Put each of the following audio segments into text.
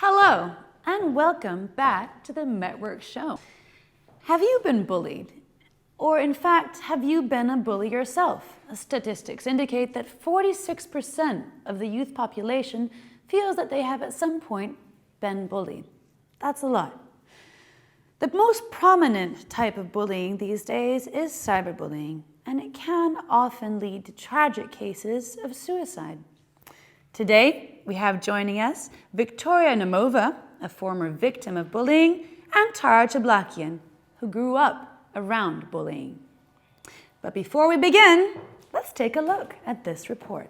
Hello, and welcome back to the MetWorks show. Have you been bullied? Or in fact, have you been a bully yourself? Statistics indicate that 46% of the youth population feels that they have at some point been bullied. That's a lot. The most prominent type of bullying these days is cyberbullying, and it can often lead to tragic cases of suicide. Today, we have joining us Victoria Nemova, a former victim of bullying, and Tara Chablakian, who grew up around bullying. But before we begin, let's take a look at this report.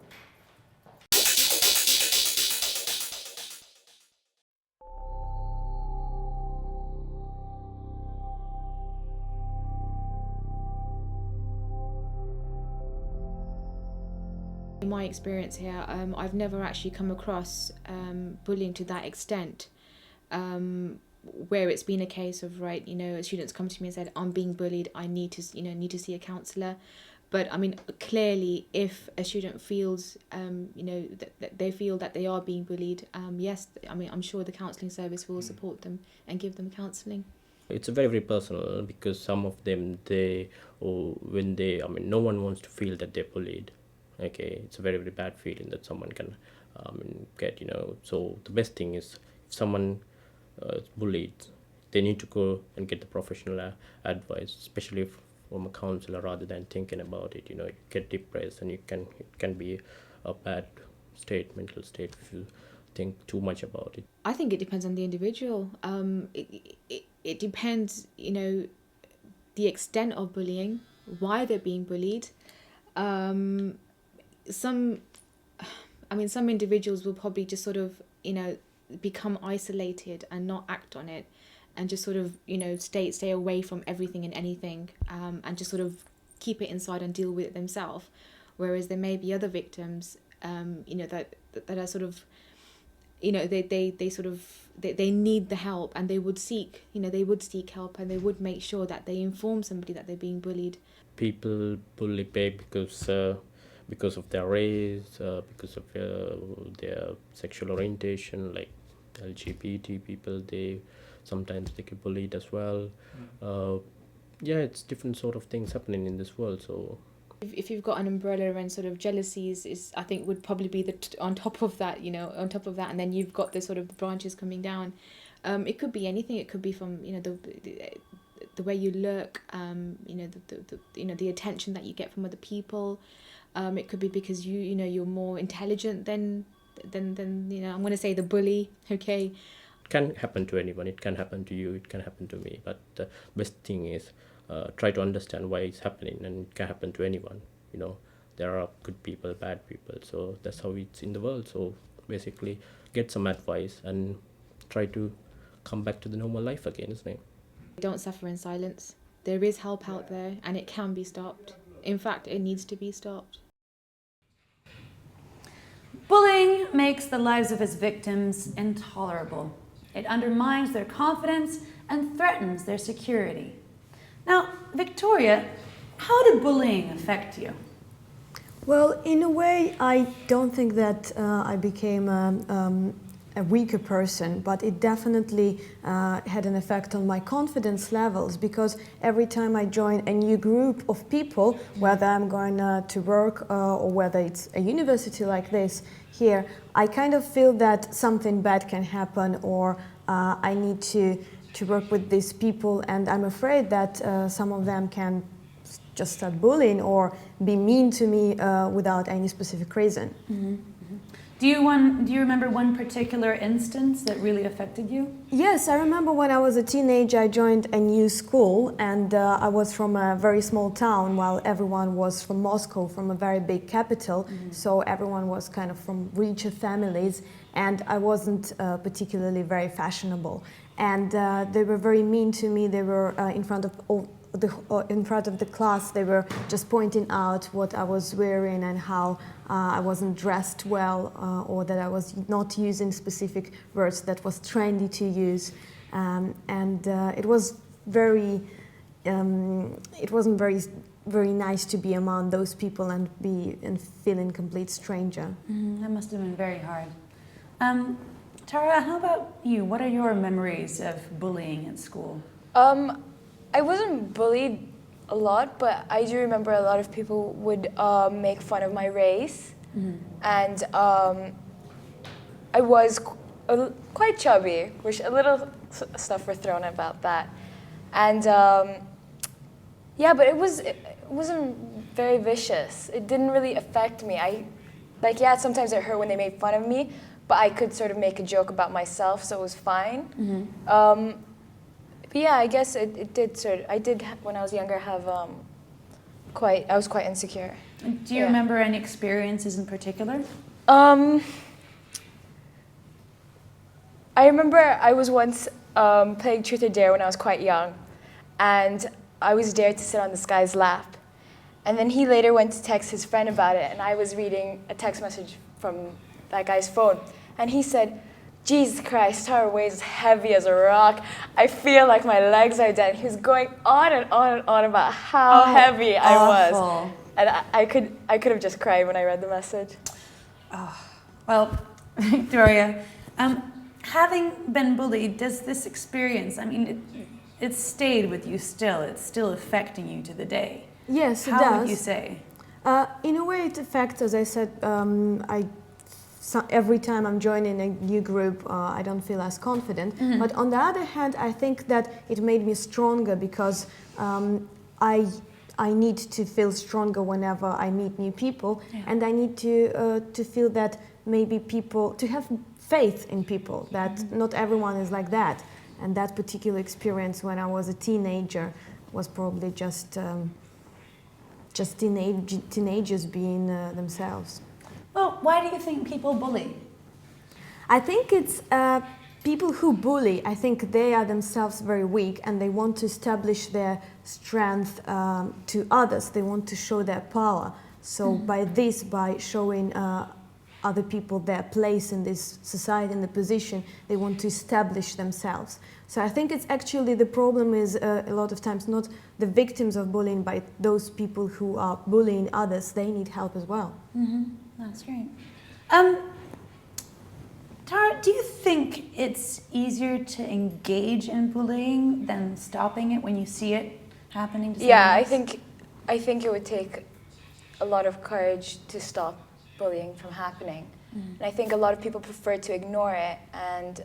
In my experience here, I've never actually come across bullying to that extent, where it's been a case of, right, students come to me and said, I'm being bullied, I need to see a counsellor. But I mean, clearly, if a student feels, that they feel that they are being bullied, yes, I mean, I'm sure the counselling service will support them and give them counselling. It's very, very personal because some of them, no one wants to feel that they're bullied. Okay, it's a very, very bad feeling that someone can get, So the best thing is if someone is bullied, they need to go and get the professional advice, especially from a counselor, rather than thinking about it. You get depressed, and it can be a bad mental state if you think too much about it. I think it depends on the individual. It depends, the extent of bullying, why they're being bullied. Some individuals will probably just sort of, become isolated and not act on it, and just sort of, stay away from everything and anything, and just sort of keep it inside and deal with it themselves. Whereas there may be other victims, that are sort of, they need the help, and they would seek help, and they would make sure that they inform somebody that they're being bullied. People bully because of their race, because of their sexual orientation, like LGBT people, sometimes they get bullied as well. It's different sort of things happening in this world. So if you've got an umbrella, and sort of jealousies is, I think, would probably be on top of that, and then you've got the sort of branches coming down. It could be anything. It could be from the way you look, the attention that you get from other people. It could be because you're more intelligent than I'm going to say the bully. Okay. It can happen to anyone. It can happen to you. It can happen to me. But the best thing is try to understand why it's happening, and it can happen to anyone. There are good people, bad people. So that's how it's in the world. So basically, get some advice and try to come back to the normal life again, isn't it? Don't suffer in silence. There is help out there, and it can be stopped. In fact, it needs to be stopped. Bullying makes the lives of its victims intolerable. It undermines their confidence and threatens their security. Now, Victoria, how did bullying affect you? Well, in a way, I don't think that I became a weaker person, but it definitely had an effect on my confidence levels, because every time I join a new group of people, whether I'm going to work or whether it's a university like this here, I kind of feel that something bad can happen, or I need to work with these people, and I'm afraid that some of them can just start bullying or be mean to me without any specific reason. Mm-hmm. Do you remember one particular instance that really affected you? Yes, I remember when I was a teenager, I joined a new school, and I was from a very small town, while everyone was from Moscow, from a very big capital. Mm-hmm. So everyone was kind of from richer families, and I wasn't particularly very fashionable. And they were very mean to me. They were in front of the class, they were just pointing out what I was wearing and how I wasn't dressed well, or that I was not using specific words that was trendy to use, and it was it wasn't very nice to be among those people and feeling complete stranger. That must have been very hard. Tara, how about you? What are your memories of bullying at school? I wasn't bullied a lot, but I do remember a lot of people would make fun of my race, and I was quite chubby, which a little stuff were thrown about that, and yeah, but it wasn't very vicious. It didn't really affect me. Yeah, sometimes it hurt when they made fun of me, but I could sort of make a joke about myself, so it was fine. But yeah, I guess it did I did, when I was younger, have I was quite insecure. Do you remember any experiences in particular? I remember I was once playing Truth or Dare when I was quite young, and I was dared to sit on this guy's lap. And then he later went to text his friend about it, and I was reading a text message from that guy's phone. And he said, "Jesus Christ, Tara weighs as heavy as a rock. I feel like my legs are dead." He was going on and on and on about how heavy I was. And I could have just cried when I read the message. Well, Victoria, having been bullied, does this experience, I mean, it stayed with you still. It's still affecting you to the day. Yes, it does. How would you say? In a way, it affects, as I said, every time I'm joining a new group, I don't feel as confident. But on the other hand, I think that it made me stronger because I need to feel stronger whenever I meet new people, and I need to feel that maybe to have faith in people, that not everyone is like that. And that particular experience when I was a teenager was probably just teenagers being themselves. Well, why do you think people bully? I think it's people who bully. I think they are themselves very weak and they want to establish their strength to others. They want to show their power. So by showing other people their place in this society and the position, they want to establish themselves. So I think it's actually the problem is a lot of times not the victims of bullying, but those people who are bullying others. They need help as well. That's great. Tara, do you think it's easier to engage in bullying than stopping it when you see it happening to someone else? I think it would take a lot of courage to stop bullying from happening. And I think a lot of people prefer to ignore it, and